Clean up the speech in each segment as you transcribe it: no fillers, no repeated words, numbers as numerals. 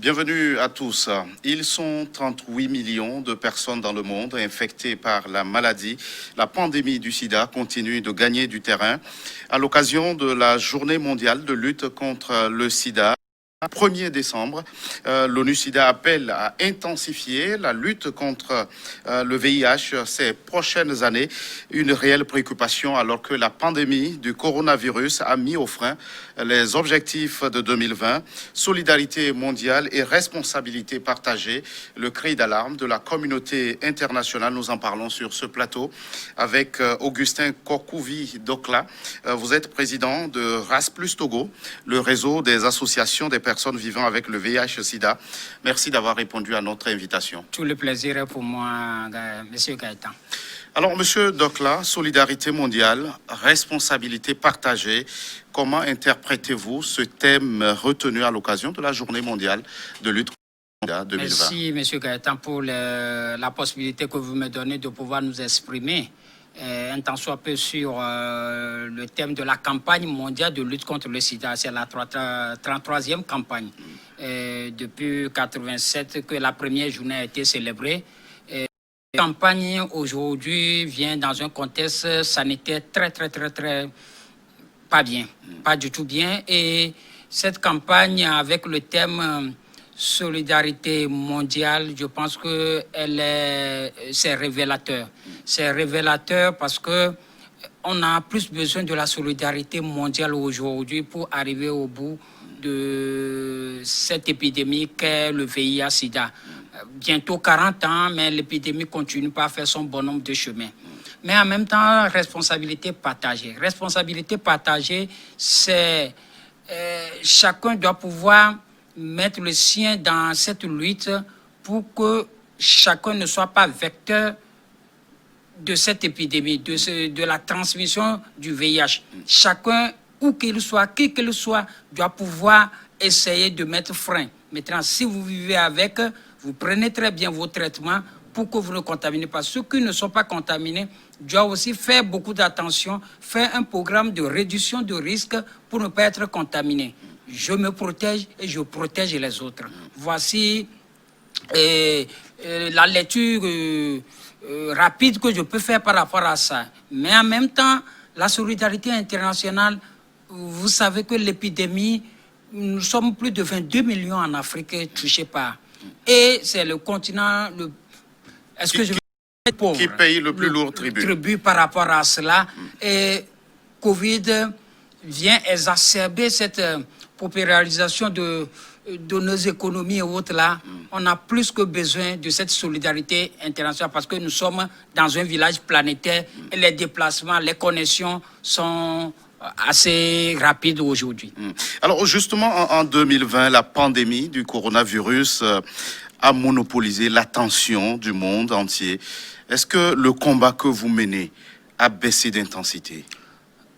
Bienvenue à tous. Ils sont 38 millions de personnes dans le monde infectées par la maladie. La pandémie du sida continue de gagner du terrain. À l'occasion de la journée mondiale de lutte contre le sida, 1er décembre, l'ONU-SIDA appelle à intensifier la lutte contre le VIH ces prochaines années. Une réelle préoccupation alors que la pandémie du coronavirus a mis au frein les objectifs de 2020. Solidarité mondiale et responsabilité partagée, le cri d'alarme de la communauté internationale. Nous en parlons sur ce plateau avec Augustin Kokouvi-Dokla. Vous êtes président de RAS Plus Togo, le réseau des associations des personnes vivant avec le VIH-Sida. Merci d'avoir répondu à notre invitation. Tout le plaisir est pour moi, Monsieur Gaëtan. Alors, Monsieur Dokla, solidarité mondiale, responsabilité partagée, comment interprétez-vous ce thème retenu à l'occasion de la journée mondiale de lutte contre le sida 2020? Merci, Monsieur Gaëtan, pour la possibilité que vous me donnez de pouvoir nous exprimer un tant soit peu sur le thème de la campagne mondiale de lutte contre le sida. C'est la 33e campagne. Depuis 1987 que la première journée a été célébrée. La campagne aujourd'hui vient dans un contexte sanitaire très pas bien, pas du tout bien. Et cette campagne avec le thème solidarité mondiale, je pense que c'est révélateur. C'est révélateur parce que on a plus besoin de la solidarité mondiale aujourd'hui pour arriver au bout de cette épidémie qu'est le VIH-Sida. Bientôt 40 ans, mais l'épidémie continue pas à faire son bonhomme de chemin. Mais en même temps, responsabilité partagée. Responsabilité partagée, c'est chacun doit pouvoir mettre le sien dans cette lutte pour que chacun ne soit pas vecteur de cette épidémie, de la transmission du VIH. Chacun, où qu'il soit, qui qu'il soit, doit pouvoir essayer de mettre frein. Maintenant, si vous vivez avec, vous prenez très bien vos traitements pour que vous ne contaminez pas. Ceux qui ne sont pas contaminés doivent aussi faire beaucoup d'attention, faire un programme de réduction de risque pour ne pas être contaminés. Je me protège et je protège les autres. Voici la lecture rapide que je peux faire par rapport à ça. Mais en même temps, la solidarité internationale, vous savez que l'épidémie, nous sommes plus de 22 millions en Afrique touchés par. Et c'est le continent, qui paye le plus lourd tribut par rapport à cela. Et Covid vient exacerber cette paupérisation de nos économies et autres là. On a plus que besoin de cette solidarité internationale parce que nous sommes dans un village planétaire et les déplacements, les connexions sont assez rapides aujourd'hui. Alors justement, en 2020, la pandémie du coronavirus a monopolisé l'attention du monde entier. Est-ce que le combat que vous menez a baissé d'intensité?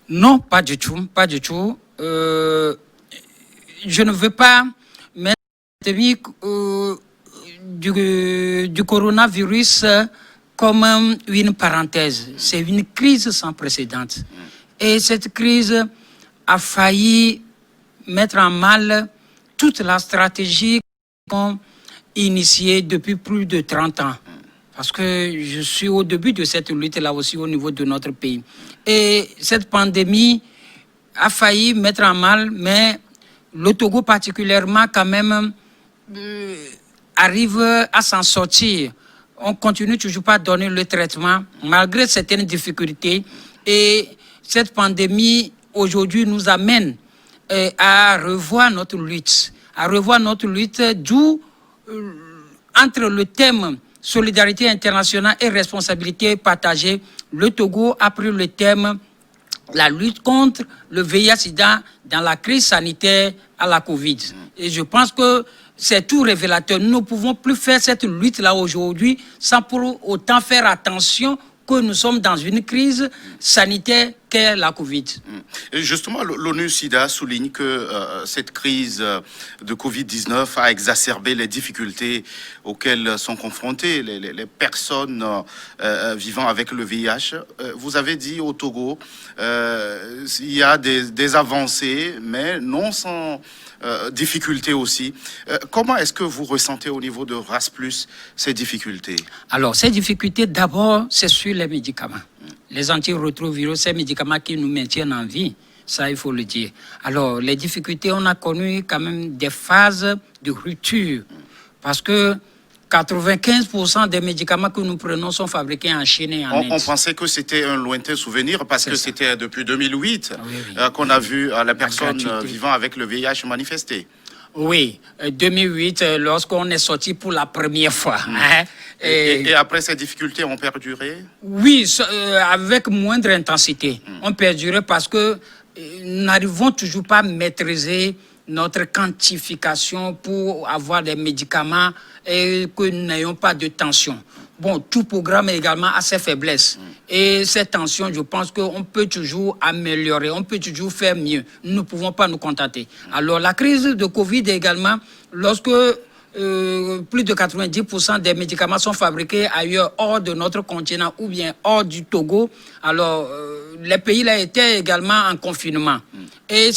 Non, pas du tout, pas du tout. Je ne veux pas mettre l'épidémie du coronavirus comme une parenthèse. C'est une crise sans précédent. Et cette crise a failli mettre en mal toute la stratégie qu'on initiée depuis plus de 30 ans. Parce que je suis au début de cette lutte-là aussi au niveau de notre pays. Et cette pandémie a failli mettre en mal, mais le Togo particulièrement quand même arrive à s'en sortir. On continue toujours pas à donner le traitement, malgré certaines difficultés. Et cette pandémie, aujourd'hui, nous amène à revoir notre lutte. D'où, entre le thème solidarité internationale et responsabilité partagée, le Togo a pris le thème la lutte contre le VIH-Sida dans la crise sanitaire à la Covid. Et je pense que c'est tout révélateur. Nous ne pouvons plus faire cette lutte-là aujourd'hui sans pour autant faire attention que nous sommes dans une crise sanitaire qu'est la Covid. Et justement, l'ONU-SIDA souligne que cette crise de Covid-19 a exacerbé les difficultés auxquelles sont confrontées les personnes vivant avec le VIH. Vous avez dit au Togo, il y a des avancées, mais non sans difficultés aussi. Comment est-ce que vous ressentez au niveau de RAS Plus ces difficultés? Alors, ces difficultés, d'abord, c'est sur les médicaments. Les antirétroviraux, ces médicaments qui nous maintiennent en vie, ça, il faut le dire. Alors, les difficultés, on a connu quand même des phases de rupture. Parce que 95% des médicaments que nous prenons sont fabriqués en Chine et en Inde. On pensait que c'était un lointain souvenir parce que c'était depuis 2008 qu'on a vu la personne vivant avec le VIH manifester. Oui, 2008, lorsqu'on est sorti pour la première fois. Et après, ces difficultés ont perduré? Oui, avec moindre intensité. On perdurait parce que nous n'arrivons toujours pas à maîtriser notre quantification pour avoir des médicaments et que nous n'ayons pas de tension. Bon, tout programme également a ses faiblesses. Et cette tension, je pense qu'on peut toujours améliorer, on peut toujours faire mieux. Nous ne pouvons pas nous contenter. Alors, la crise de Covid également, lorsque plus de 90% des médicaments sont fabriqués ailleurs, hors de notre continent ou bien hors du Togo, alors les pays là étaient également en confinement. Et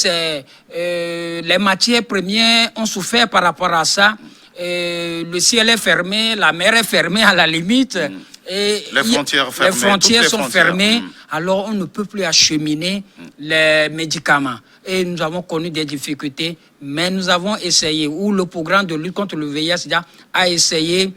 les matières premières ont souffert par rapport à ça. Le ciel est fermé, la mer est fermée à la limite. Et les frontières fermées, les frontières sont fermées, alors on ne peut plus acheminer les médicaments. Et nous avons connu des difficultés, mais nous avons essayé, ou le programme de lutte contre le VIH a essayé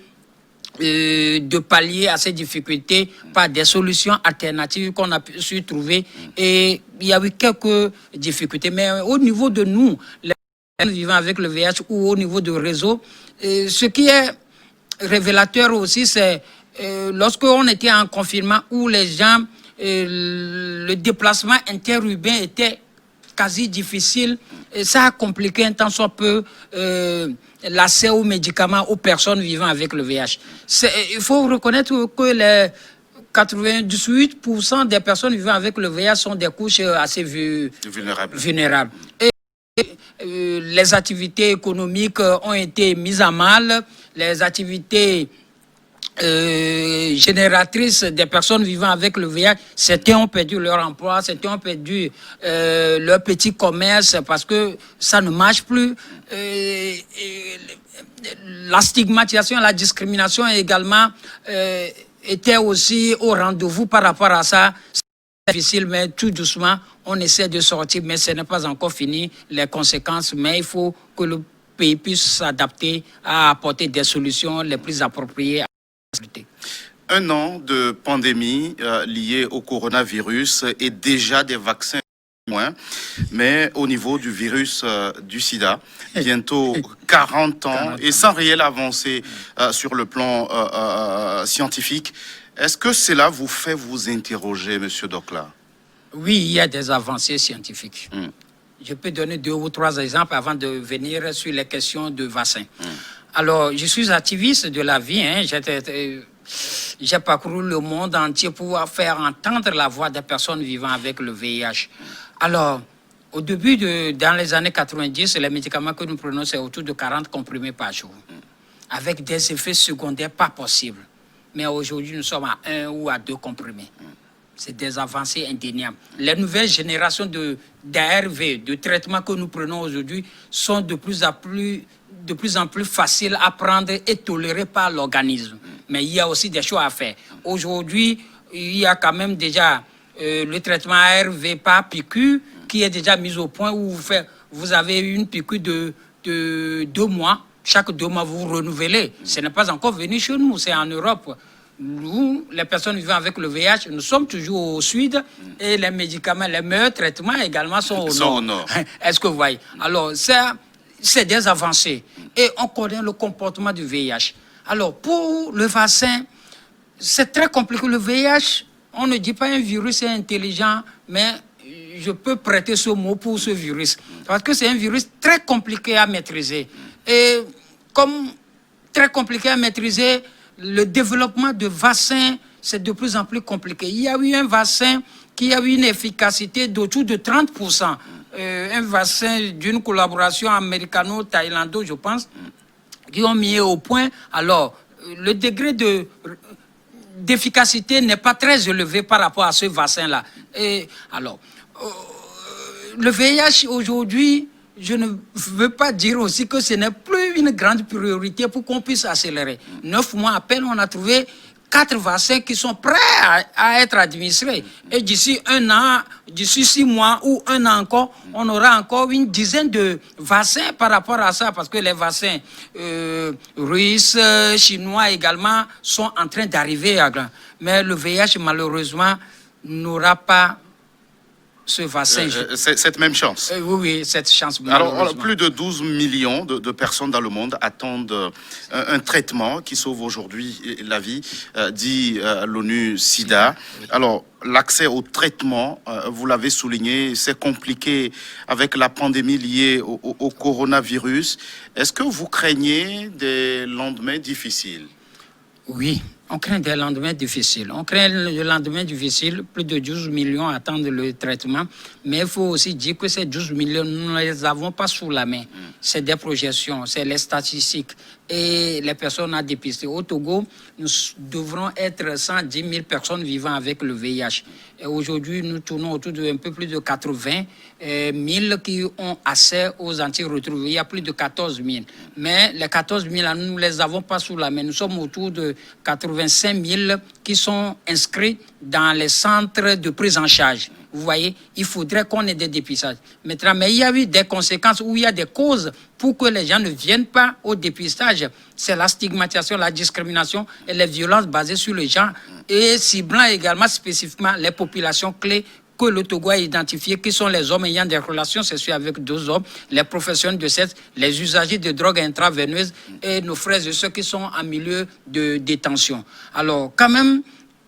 de pallier à ces difficultés par des solutions alternatives qu'on a su trouver. Et il y a eu quelques difficultés, mais au niveau de nous, les personnes vivant avec le VIH ou au niveau du réseau, ce qui est révélateur aussi, c'est lorsqu'on était en confinement où les gens, le déplacement interurbain était quasi difficile, et ça a compliqué un tant soit peu l'accès aux médicaments aux personnes vivant avec le VIH. Il faut reconnaître que les 98% des personnes vivant avec le VIH sont des couches assez vulnérables. Et les activités économiques ont été mises à mal, les activités génératrices des personnes vivant avec le VIH, certains ont perdu leur emploi, certains ont perdu leur petit commerce parce que ça ne marche plus. La stigmatisation, la discrimination également était aussi au rendez-vous par rapport à ça. C'est difficile, mais tout doucement, on essaie de sortir, mais ce n'est pas encore fini, les conséquences, mais il faut que le pays puisse s'adapter à apporter des solutions les plus appropriées. Un an de pandémie liée au coronavirus et déjà des vaccins moins, mais au niveau du virus du sida, bientôt 40 ans et sans réelle avancée sur le plan scientifique. Est-ce que cela vous fait vous interroger, Monsieur Dokla? Oui, il y a des avancées scientifiques. Je peux donner 2 ou 3 exemples avant de venir sur les questions de vaccins. Alors, je suis activiste de la vie. J'ai parcouru le monde entier pour faire entendre la voix des personnes vivant avec le VIH. Alors, au début, dans les années 90, les médicaments que nous prenons, c'est autour de 40 comprimés par jour, avec des effets secondaires pas possibles. Mais aujourd'hui, nous sommes à 1 ou à 2 comprimés. C'est des avancées indéniables. Les nouvelles générations d'ARV, de traitements que nous prenons aujourd'hui, sont de plus en plus faciles à prendre et tolérés par l'organisme. Mais il y a aussi des choses à faire. Aujourd'hui, il y a quand même déjà le traitement ARV par piqûre qui est déjà mis au point où vous avez une piqûre de 2 mois. Chaque 2 mois, vous renouvelez. Ce n'est pas encore venu chez nous, c'est en Europe. Nous, les personnes vivant avec le VIH, nous sommes toujours au sud et les médicaments, les meilleurs traitements également sont au nord. Est-ce que vous voyez? Alors, c'est des avancées. Et on connaît le comportement du VIH. Alors, pour le vaccin, c'est très compliqué. Le VIH, on ne dit pas un virus est intelligent, mais je peux prêter ce mot pour ce virus. Parce que c'est un virus très compliqué à maîtriser. Et comme très compliqué à maîtriser, le développement de vaccins, c'est de plus en plus compliqué. Il y a eu un vaccin qui a eu une efficacité d'autour de 30%. Un vaccin d'une collaboration américano-thaïlando, je pense, qui ont mis au point. Alors, le degré d'efficacité n'est pas très élevé par rapport à ce vaccin-là. Et alors, le VIH aujourd'hui, je ne veux pas dire aussi que ce n'est plus une grande priorité pour qu'on puisse accélérer. 9 mois à peine, on a trouvé 4 vaccins qui sont prêts à être administrés. Et d'ici 1 an, d'ici 6 mois ou 1 an encore, on aura encore une dizaine de vaccins par rapport à ça, parce que les vaccins russes, chinois également sont en train d'arriver à grand. Mais le VIH, malheureusement, n'aura pas ce vaccin. Cette même chance. Oui, cette chance. Alors, plus de 12 millions de personnes dans le monde attendent un traitement qui sauve aujourd'hui la vie, dit l'ONU SIDA. Alors, l'accès au traitement, vous l'avez souligné, c'est compliqué avec la pandémie liée au coronavirus. Est-ce que vous craignez des lendemains difficiles? Oui. On craint des lendemains difficiles. On craint le lendemain difficile. Plus de 12 millions attendent le traitement. Mais il faut aussi dire que ces 12 millions, nous ne les avons pas sous la main. C'est des projections, c'est les statistiques et les personnes à dépister. Au Togo, nous devrons être 110 000 personnes vivant avec le VIH. Et aujourd'hui, nous tournons autour d'un peu plus de 80 000 qui ont accès aux antirétroviraux. Il y a plus de 14 000. Mais les 14 000, nous ne les avons pas sous la main. Nous sommes autour de 85 000 qui sont inscrits dans les centres de prise en charge. Vous voyez, il faudrait qu'on ait des dépistages. Maintenant, mais il y a eu des conséquences où il y a des causes pour que les gens ne viennent pas au dépistage. C'est la stigmatisation, la discrimination et les violences basées sur le genre et ciblant également spécifiquement les populations clés que le Togo a identifiées, qui sont les hommes ayant des relations sexuelles avec d'autres hommes, les professionnels de sexe, les usagers de drogues intraveineuses et nos frères et ceux qui sont en milieu de détention. Alors, quand même,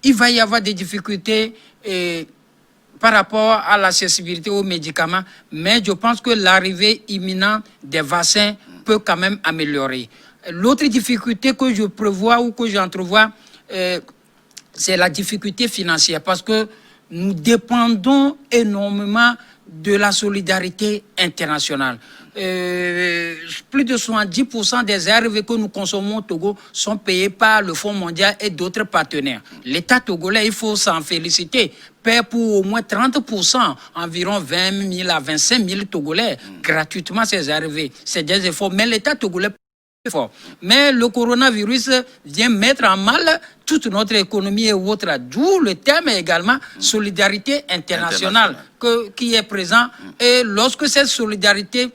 il va y avoir des difficultés par rapport à l'accessibilité aux médicaments, mais je pense que l'arrivée imminente des vaccins peut quand même améliorer. L'autre difficulté que je prévois ou que j'entrevois, c'est la difficulté financière, parce que nous dépendons énormément de la solidarité internationale. Plus de 70% des ARV que nous consommons au Togo sont payés par le Fonds mondial et d'autres partenaires. L'État togolais, il faut s'en féliciter, paie pour au moins 30%, environ 20 000 à 25 000 Togolais, gratuitement ces ARV. C'est des efforts, mais l'État togolais fort. Mais le coronavirus vient mettre en mal toute notre économie et autres. D'où le terme également solidarité internationale qui est présent. Et lorsque cette solidarité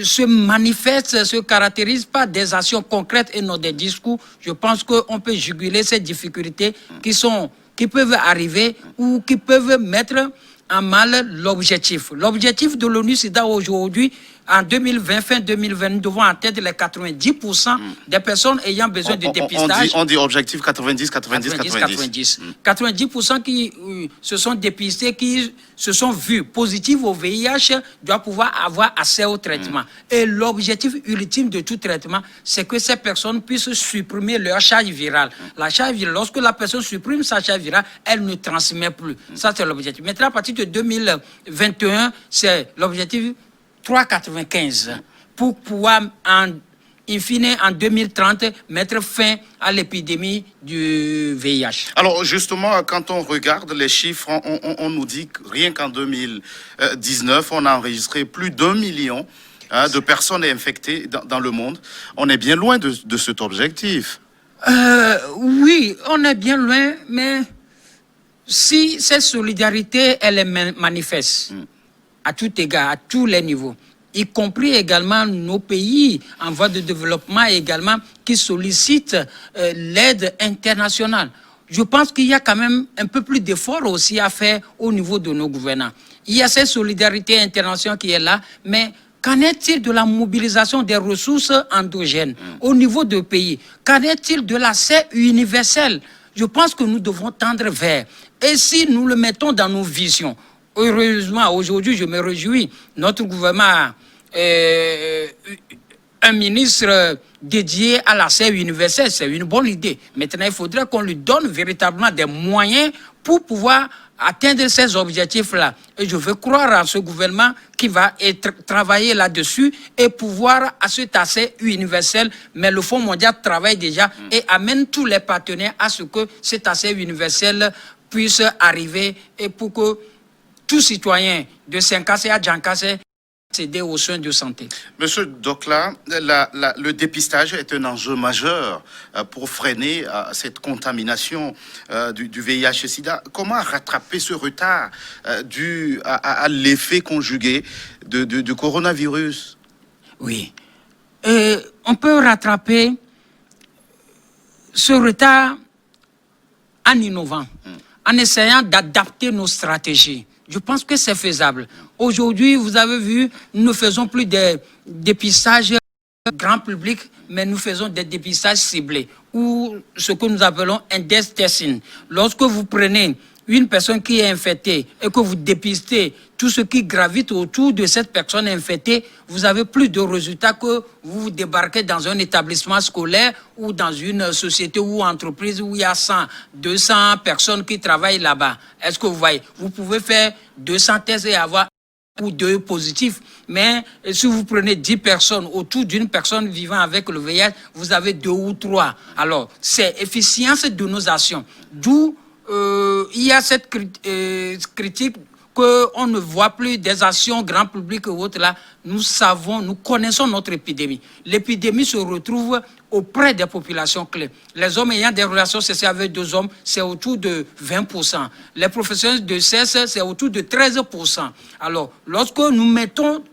se manifeste, se caractérise par des actions concrètes et non des discours, je pense qu'on peut juguler ces difficultés qui peuvent arriver ou qui peuvent mettre en mal l'objectif. L'objectif de l'ONU SIDA aujourd'hui, en 2020, fin 2020, nous devons atteindre les 90% des personnes ayant besoin de dépistage. On dit objectif 90. 90% qui se sont dépistés, qui se sont vus positifs au VIH, doivent pouvoir avoir accès au traitement. Et l'objectif ultime de tout traitement, c'est que ces personnes puissent supprimer leur charge virale. La charge virale, lorsque la personne supprime sa charge virale, elle ne transmet plus. Ça, c'est l'objectif. Maintenant, à partir de 2021, c'est l'objectif 3,95 pour pouvoir, in fine, en 2030, mettre fin à l'épidémie du VIH. Alors, justement, quand on regarde les chiffres, on nous dit que rien qu'en 2019, on a enregistré plus d'1 million de personnes infectées dans le monde. On est bien loin de cet objectif. Oui, on est bien loin, mais si cette solidarité, elle est manifeste, à tout égard, à tous les niveaux, y compris également nos pays en voie de développement également qui sollicitent l'aide internationale. Je pense qu'il y a quand même un peu plus d'efforts aussi à faire au niveau de nos gouvernants. Il y a cette solidarité internationale qui est là, mais qu'en est-il de la mobilisation des ressources endogènes au niveau des pays? Qu'en est-il de l'accès universel? Je pense que nous devons tendre vers. Et si nous le mettons dans nos visions, heureusement, aujourd'hui, je me réjouis, notre gouvernement a un ministre dédié à l'accès universel. C'est une bonne idée. Maintenant, il faudrait qu'on lui donne véritablement des moyens pour pouvoir atteindre ces objectifs-là. Et je veux croire à ce gouvernement qui va travailler là-dessus et pouvoir à cet accès universel. Mais le Fonds mondial travaille déjà et amène tous les partenaires à ce que cet accès universel puisse arriver et pour que tout citoyen de Saint-Cassé à Djancassé accéder aux soins de santé. Monsieur Dokla, le dépistage est un enjeu majeur pour freiner cette contamination du VIH-Sida. Comment rattraper ce retard dû à l'effet conjugué du coronavirus? Oui. On peut rattraper ce retard en innovant, en essayant d'adapter nos stratégies. Je pense que c'est faisable. Aujourd'hui, vous avez vu, nous ne faisons plus des dépistages grand public, mais nous faisons des dépistages ciblés, ou ce que nous appelons index testing. Lorsque vous prenez une personne qui est infectée et que vous dépistez tout ce qui gravite autour de cette personne infectée, vous avez plus de résultats que vous débarquez dans un établissement scolaire ou dans une société ou entreprise où il y a 100, 200 personnes qui travaillent là-bas. Est-ce que vous voyez? Vous pouvez faire 200 tests et avoir ou 2 positifs, mais si vous prenez 10 personnes autour d'une personne vivant avec le VIH, vous avez 2 ou 3. Alors, c'est l'efficience de nos actions. D'où il y a cette critique qu'on ne voit plus des actions grand public ou autres là. Nous savons, nous connaissons notre épidémie. L'épidémie se retrouve auprès des populations clés. Les hommes ayant des relations sexuelles avec 2 hommes, c'est autour de 20%. Les professionnels de sexe, c'est autour de 13%. Alors, lorsque nous mettons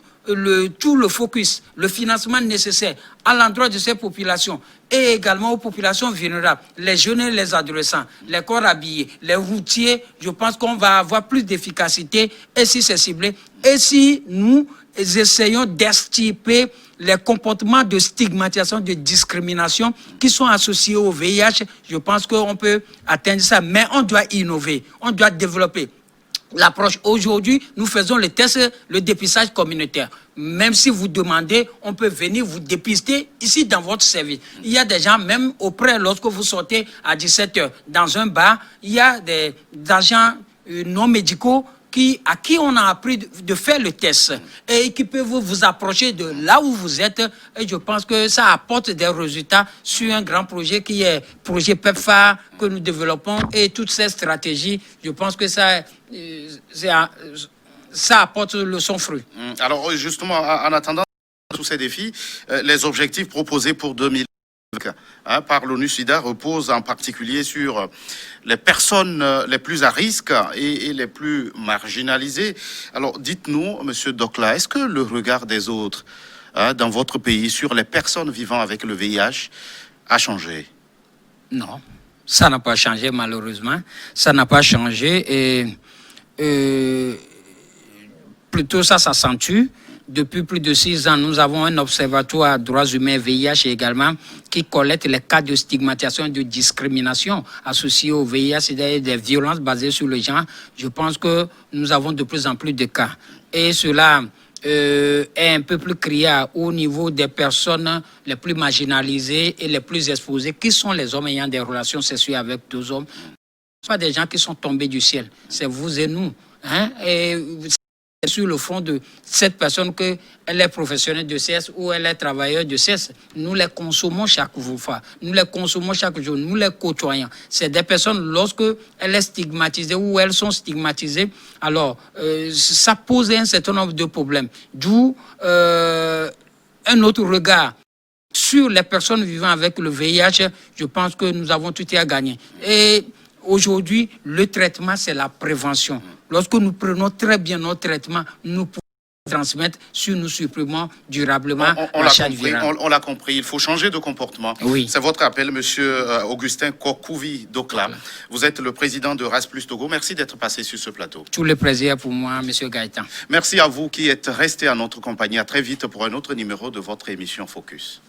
tout le focus, le financement nécessaire à l'endroit de ces populations et également aux populations vulnérables, les jeunes et les adolescents, les corps habillés, les routiers, je pense qu'on va avoir plus d'efficacité et si c'est ciblé. Et si nous essayons d'extirper les comportements de stigmatisation, de discrimination qui sont associés au VIH, je pense qu'on peut atteindre ça. Mais on doit innover, on doit développer l'approche. Aujourd'hui, nous faisons le test, le dépistage communautaire. Même si vous demandez, on peut venir vous dépister ici dans votre service. Il y a des gens, même auprès, lorsque vous sortez à 17h dans un bar, il y a des agents non médicaux à qui on a appris de faire le test et qui peuvent vous approcher de là où vous êtes. Et je pense que ça apporte des résultats sur un grand projet qui est le projet PEPFAR que nous développons et toutes ces stratégies. Je pense que ça apporte son fruit. Alors justement, en attendant tous ces défis, les objectifs proposés pour 2020 par l'ONU-SIDA reposent en particulier sur les personnes les plus à risque et les plus marginalisées. Alors dites-nous, Monsieur Dokla, est-ce que le regard des autres dans votre pays sur les personnes vivant avec le VIH a changé? Non, ça n'a pas changé malheureusement. Ça n'a pas changé et plutôt ça s'accentue. Depuis plus de 6 ans, nous avons un observatoire droits humains VIH également qui collecte les cas de stigmatisation et de discrimination associés au VIH, c'est-à-dire des violences basées sur le genre. Je pense que nous avons de plus en plus de cas. Et cela est un peu plus criard au niveau des personnes les plus marginalisées et les plus exposées, qui sont les hommes ayant des relations sexuelles avec 2 hommes. Ce ne sont pas des gens qui sont tombés du ciel, c'est vous et nous. Et sur le fond de cette personne qu'elle est professionnelle de sexe ou elle est travailleur de sexe. Nous les consommons chaque fois. Nous les consommons chaque jour. Nous les côtoyons. C'est des personnes, lorsque elle est stigmatisée ou elles sont stigmatisées, alors ça pose un certain nombre de problèmes. D'où un autre regard sur les personnes vivant avec le VIH. Je pense que nous avons tout à gagner. Et aujourd'hui, le traitement, c'est la prévention. Lorsque nous prenons très bien notre traitement, nous pouvons transmettre si nous supprimons durablement la charge virale. On l'a compris, il faut changer de comportement. Oui. C'est votre appel, Monsieur Augustin Kokouvi Dokla. Voilà. Vous êtes le président de Race Plus Togo. Merci d'être passé sur ce plateau. Tout le plaisir pour moi, Monsieur Gaëtan. Merci à vous qui êtes resté à notre compagnie. À très vite pour un autre numéro de votre émission Focus.